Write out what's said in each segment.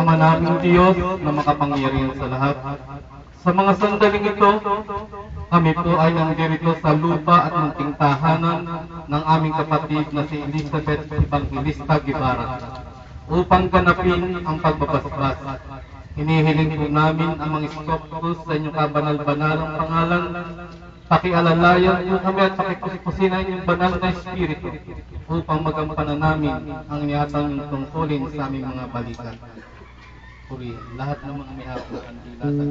Ama naming Diyos na makapangyarihan sa lahat. Sa mga sandaling ito, kami po ay nandirito sa lupa at munting tahanan ng aming kapatid na si Elizabeth Evangelista Guevara upang ganapin ang pagbabasbas. Hinihiling po namin ang mga iskoptos sa inyong kabanal-banalang pangalan. Pakialalayan po kami at pakikusinan yung banal na espiritu upang magampanan namin ang niyatang tungkulin sa aming mga balikan. Puri, lahat ng mga may hapon ang dila sa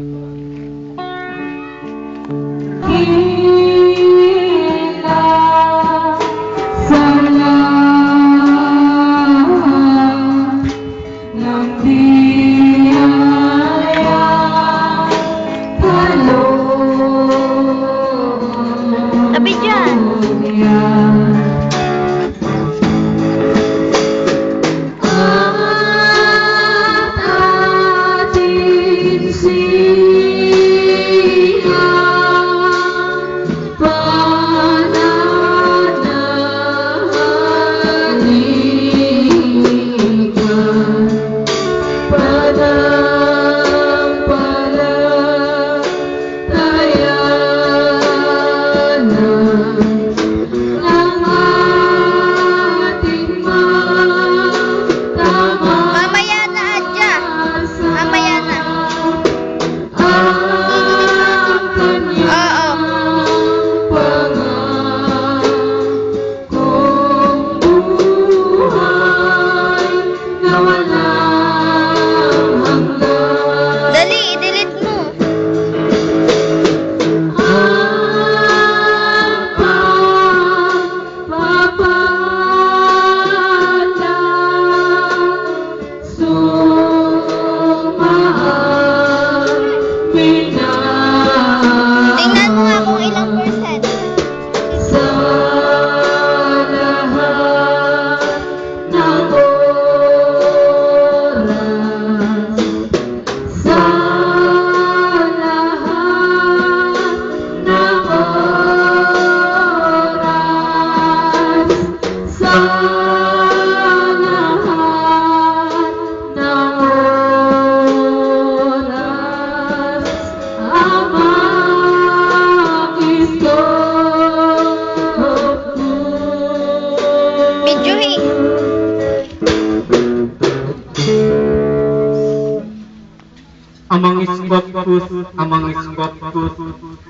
Scopus, amang Scopus,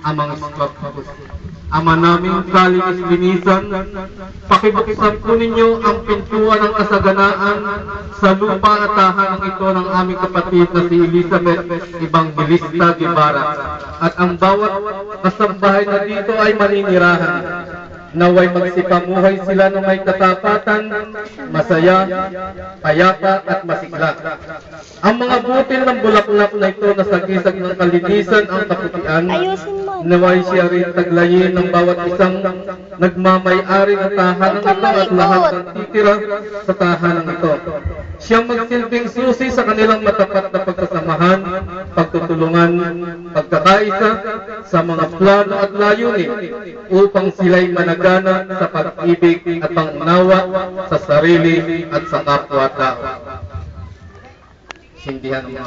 amang Scopus. Ama namin sa linis-linisan, pakibuksan po ninyo ang pintuan ng kasaganaan sa lupa at tahanang ito ng aming kapatid na si Elizabeth Evangelista Guevara. At ang bawat kasambahay na dito ay maninirahan. Naway magsipamuhay sila ng may katapatan, masaya, payapa at masigla. Ang mga butil ng bulaklak na ito na sagisag ng kalinisan ang kaputian, naway siya rin taglayin ng bawat isang nagmamay-ari ng tahanan ito at lahat ng titira sa tahanan ito. Siyang magsilbing susi sa kanilang matapat na pagkasamahan, pagtutulungan, pagkakaisa sa mga plano at layunin upang sila'y managana sa pag-ibig at pangunawa sa sarili at sa kapwa-tao. Sindihan ng mga